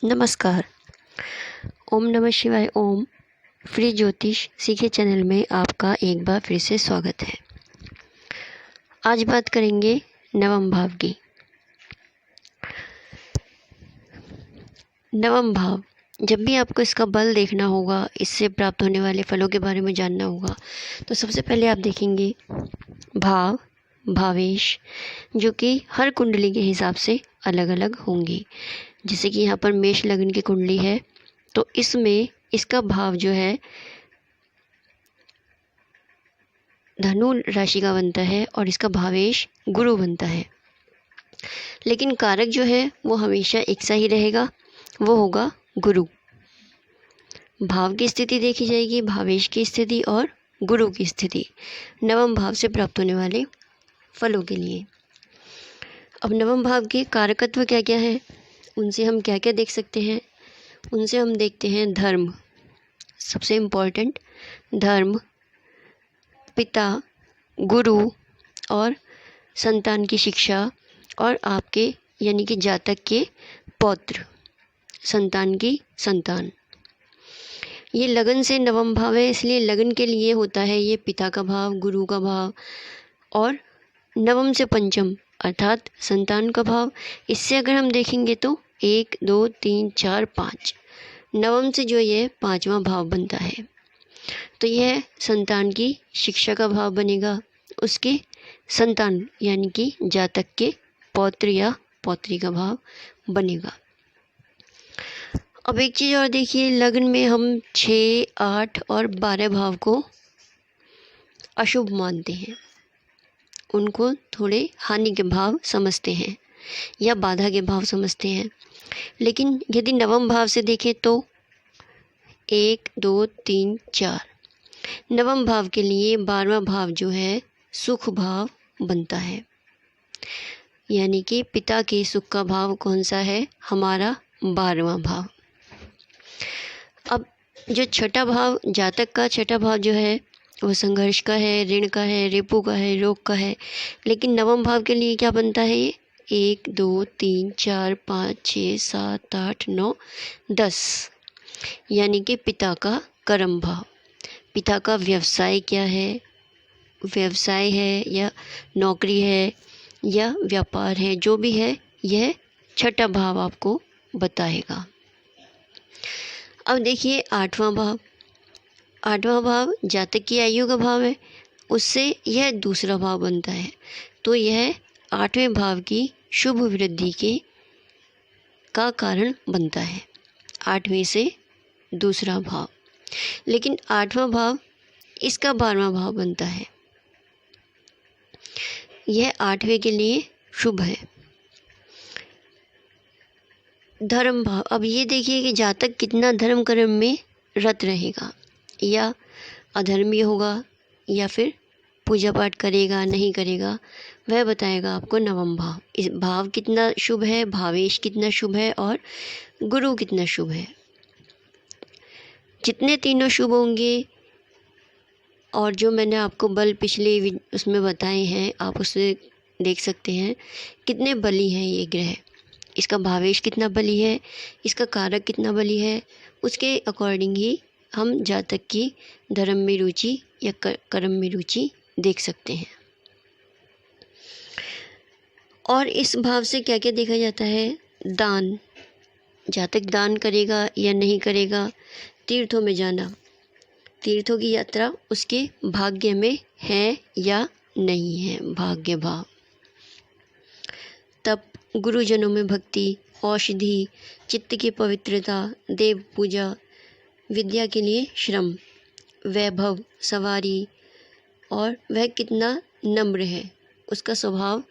नमस्कार। ओम नमः शिवाय ओम। फ्री ज्योतिष सीखे चैनल में आपका एक बार फिर से स्वागत है। आज बात करेंगे नवम भाव की। नवम भाव, जब भी आपको इसका बल देखना होगा, इससे प्राप्त होने वाले फलों के बारे में जानना होगा, तो सबसे पहले आप देखेंगे भाव, भावेश, जो कि हर कुंडली के हिसाब से अलग अलग होंगी। जैसे कि यहाँ पर मेष लग्न की कुंडली है, तो इसमें इसका भाव जो है धनु राशि का बनता है और इसका भावेश गुरु बनता है। लेकिन कारक जो है वो हमेशा एक सा ही रहेगा, वो होगा गुरु। भाव की स्थिति देखी जाएगी, भावेश की स्थिति और गुरु की स्थिति नवम भाव से प्राप्त होने वाले फलों के लिए। अब नवम भाव के कारकत्व क्या क्या है, उनसे हम क्या क्या देख सकते हैं। उनसे हम देखते हैं धर्म, सबसे इम्पोर्टेंट धर्म, पिता, गुरु और संतान की शिक्षा, और आपके यानी कि जातक के पौत्र, संतान की संतान। ये लगन से नवम भाव है, इसलिए लगन के लिए होता है ये पिता का भाव, गुरु का भाव और नवम से पंचम अर्थात संतान का भाव। इससे अगर हम देखेंगे तो 1 2 3 4 5 नवम से जो ये 5वां भाव बनता है, तो यह संतान की शिक्षा का भाव बनेगा। उसके संतान यानी कि जातक के पौत्र या पौत्री का भाव बनेगा। अब एक चीज़ और देखिए, लग्न में हम 6, 8 और 12 भाव को अशुभ मानते हैं, उनको थोड़े हानि के भाव समझते हैं या बाधा के भाव समझते हैं। लेकिन यदि नवम भाव से देखें तो 1 2 3 4 नवम भाव के लिए 12वां भाव जो है सुख भाव बनता है, यानी कि पिता के सुख का भाव कौन सा है, हमारा 12वां भाव। अब जो छठा भाव, जातक का छठा भाव जो है वो संघर्ष का है, ऋण का है, रिपु का है, रोग का है। लेकिन नवम भाव के लिए क्या बनता है, ये 1 2 3 4 5 6 7 8 9 10, यानी कि पिता का कर्म भाव। पिता का व्यवसाय क्या है, व्यवसाय है या नौकरी है या व्यापार है, जो भी है यह छठा भाव आपको बताएगा। अब देखिए 8वां भाव, 8वां भाव जातक की आयु का भाव है, उससे यह दूसरा भाव बनता है, तो यह 8वें भाव की शुभ वृद्धि के का कारण बनता है, 8वें से दूसरा भाव। लेकिन 8वां भाव इसका 12वां भाव बनता है, यह 8वें के लिए शुभ है। धर्म भाव, अब ये देखिए कि जातक कितना धर्म कर्म में रत रहेगा, या अधर्मी होगा या फिर पूजा पाठ करेगा नहीं करेगा, वह बताएगा आपको नवम भाव। इस भाव कितना शुभ है, भावेश कितना शुभ है और गुरु कितना शुभ है। जितने तीनों शुभ होंगे और जो मैंने आपको बल पिछले उसमें बताए हैं, आप उससे देख सकते हैं कितने बली हैं ये ग्रह, इसका भावेश कितना बली है, इसका कारक कितना बली है, उसके अकॉर्डिंग ही हम जातक की धर्म में रुचि या कर्म में रुचि देख सकते हैं। और इस भाव से क्या क्या देखा जाता है, दान, जातक दान करेगा या नहीं करेगा। तीर्थों में जाना, तीर्थों की यात्रा उसके भाग्य में है या नहीं है, भाग्य भाव। तप, गुरुजनों में भक्ति, औषधि, चित्त की पवित्रता, देव पूजा, विद्या के लिए श्रम, वैभव, सवारी, और वह कितना नम्र है, उसका स्वभाव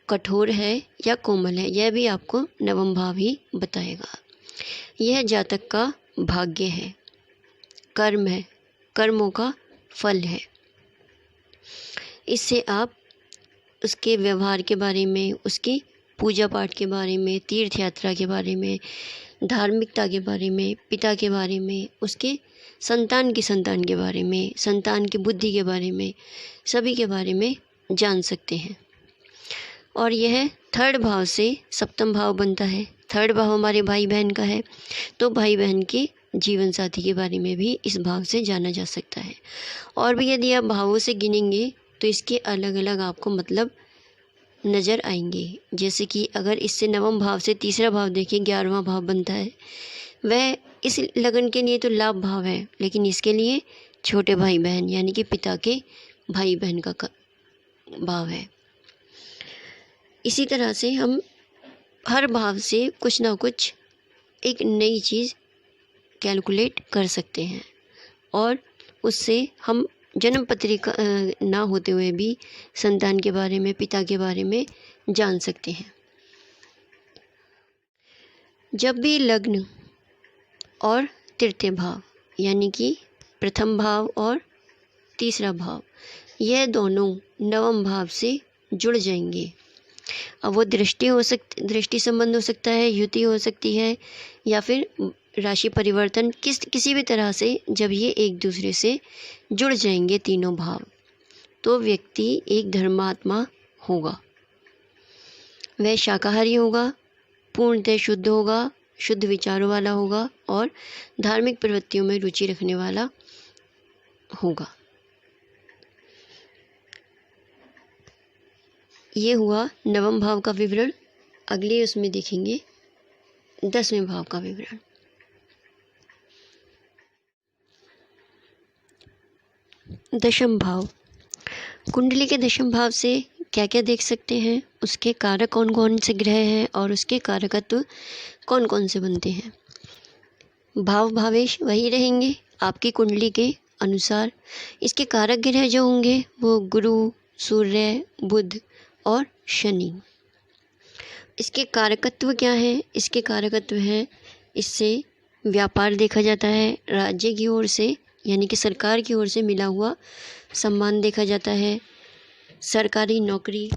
कठोर है या कोमल है, यह भी आपको नवम भाव ही बताएगा। यह जातक का भाग्य है, कर्म है, कर्मों का फल है। इससे आप उसके व्यवहार के बारे में, उसकी पूजा पाठ के बारे में, तीर्थ यात्रा के बारे में, धार्मिकता के बारे में, पिता के बारे में, उसके संतान के बारे में, संतान की बुद्धि के बारे में, सभी के बारे में जान सकते हैं। और यह 3rd भाव से 7वां भाव बनता है, 3rd भाव हमारे भाई बहन का है, तो भाई बहन के जीवन साथी के बारे में भी इस भाव से जाना जा सकता है। और भी यदि आप भावों से गिनेंगे तो इसके अलग अलग आपको मतलब नज़र आएंगे। जैसे कि अगर इससे 9वें भाव से 3रा भाव देखें, 11वां भाव बनता है, वह इस लगन के लिए तो लाभ भाव है, लेकिन इसके लिए छोटे भाई बहन यानी कि पिता के भाई बहन का भाव है। इसी तरह से हम हर भाव से कुछ ना कुछ एक नई चीज़ कैलकुलेट कर सकते हैं और उससे हम जन्म पत्रिका ना होते हुए भी संतान के बारे में, पिता के बारे में जान सकते हैं। जब भी लग्न और तृतीय भाव यानी कि प्रथम भाव और 3रा भाव, यह दोनों 9वें भाव से जुड़ जाएंगे। अब वो दृष्टि संबंध हो सकता है, युति हो सकती है, या फिर राशि परिवर्तन, किसी भी तरह से जब ये एक दूसरे से जुड़ जाएंगे तीनों भाव, तो व्यक्ति एक धर्मात्मा होगा। वह शाकाहारी होगा, पूर्णतः शुद्ध होगा, शुद्ध विचारों वाला होगा और धार्मिक प्रवृत्तियों में रुचि रखने वाला होगा। ये हुआ 9वें भाव का विवरण। अगले उसमें देखेंगे 10वें भाव का विवरण। दशम भाव, कुंडली के दशम भाव से क्या क्या देख सकते हैं, उसके कारक कौन कौन से ग्रह हैं और उसके कारकत्व कौन कौन से बनते हैं। भाव भावेश वही रहेंगे आपकी कुंडली के अनुसार। इसके कारक ग्रह जो होंगे वो गुरु, सूर्य, बुध और शनि। इसके कारकत्व क्या है? इसके कारकत्व हैं, इससे व्यापार देखा जाता है, राज्य की ओर से यानी कि सरकार की ओर से मिला हुआ सम्मान देखा जाता है, सरकारी नौकरी,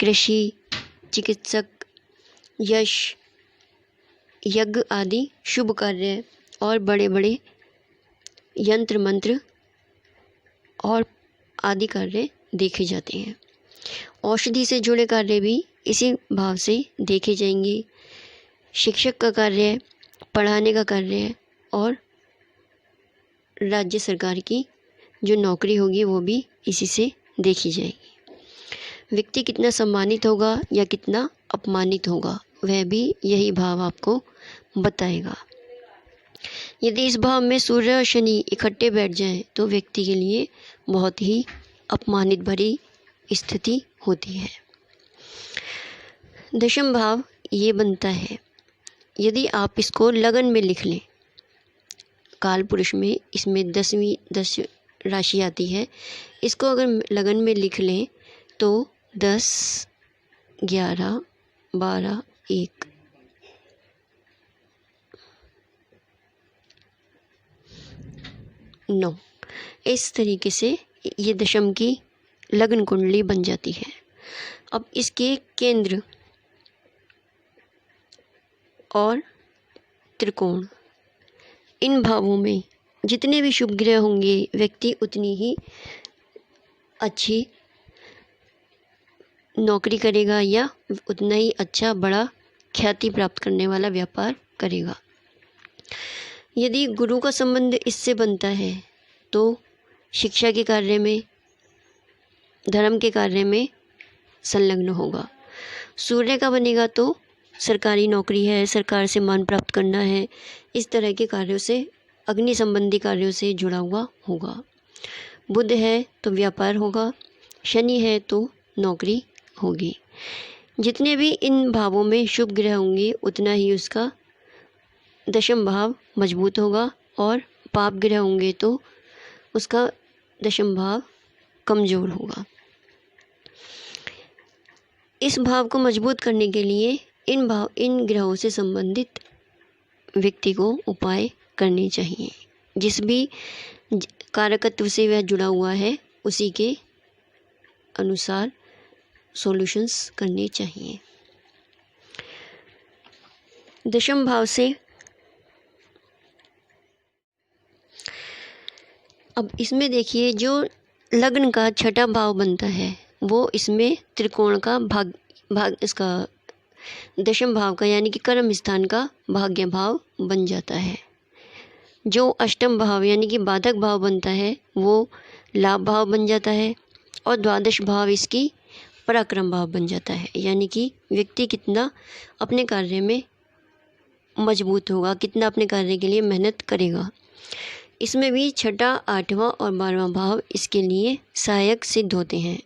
कृषि, चिकित्सक, यश, यज्ञ आदि शुभ कार्य और बड़े बड़े यंत्र मंत्र और आदि कार्य देखे जाते हैं। औषधि से जुड़े कार्य भी इसी भाव से देखे जाएंगे। शिक्षक का कार्य, पढ़ाने का कार्य और राज्य सरकार की जो नौकरी होगी वो भी इसी से देखी जाएगी। व्यक्ति कितना सम्मानित होगा या कितना अपमानित होगा वह भी यही भाव आपको बताएगा। यदि इस भाव में सूर्य और शनि इकट्ठे बैठ जाएं तो व्यक्ति के लिए बहुत ही अपमानित भरी स्थिति होती है। दशम भाव ये बनता है, यदि आप इसको लगन में लिख लें, काल पुरुष में इसमें 10 राशि आती है, इसको अगर लगन में लिख लें तो 10, 11, 12, 1, 9 इस तरीके से ये दशम की लगन कुंडली बन जाती है। अब इसके केंद्र और त्रिकोण, इन भावों में जितने भी शुभ ग्रह होंगे व्यक्ति उतनी ही अच्छी नौकरी करेगा या उतना ही अच्छा बड़ा ख्याति प्राप्त करने वाला व्यापार करेगा। यदि गुरु का संबंध इससे बनता है तो शिक्षा के कार्य में, धर्म के कार्य में संलग्न होगा। सूर्य का बनेगा तो सरकारी नौकरी है, सरकार से मान प्राप्त करना है, इस तरह के कार्यों से, अग्नि संबंधी कार्यों से जुड़ा हुआ होगा। बुध है तो व्यापार होगा, शनि है तो नौकरी होगी। जितने भी इन भावों में शुभ ग्रह होंगे उतना ही उसका दशम भाव मजबूत होगा, और पाप ग्रह होंगे तो उसका दशम भाव कमज़ोर होगा। इस भाव को मजबूत करने के लिए इन ग्रहों से संबंधित व्यक्ति को उपाय करने चाहिए। जिस भी कारकत्व से वह जुड़ा हुआ है उसी के अनुसार सॉल्यूशंस करने चाहिए। दशम भाव से अब इसमें देखिए जो लग्न का छठा भाव बनता है वो इसमें त्रिकोण का भाग इसका दशम भाव का यानी कि कर्म स्थान का भाग्य भाव बन जाता है। जो अष्टम भाव यानी कि बाधक भाव बनता है वो लाभ भाव बन जाता है और द्वादश भाव इसकी पराक्रम भाव बन जाता है, यानी कि व्यक्ति कितना अपने कार्य में मजबूत होगा, कितना अपने कार्य के लिए मेहनत करेगा। इसमें भी छठा, आठवां और 12वां भाव इसके लिए सहायक सिद्ध होते हैं।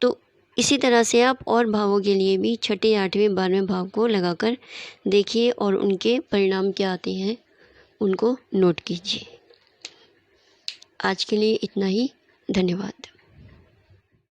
तो इसी तरह से आप और भावों के लिए भी छठे, 8वें, 12वें भाव को लगाकर देखिए और उनके परिणाम क्या आते हैं उनको नोट कीजिए। आज के लिए इतना ही। धन्यवाद।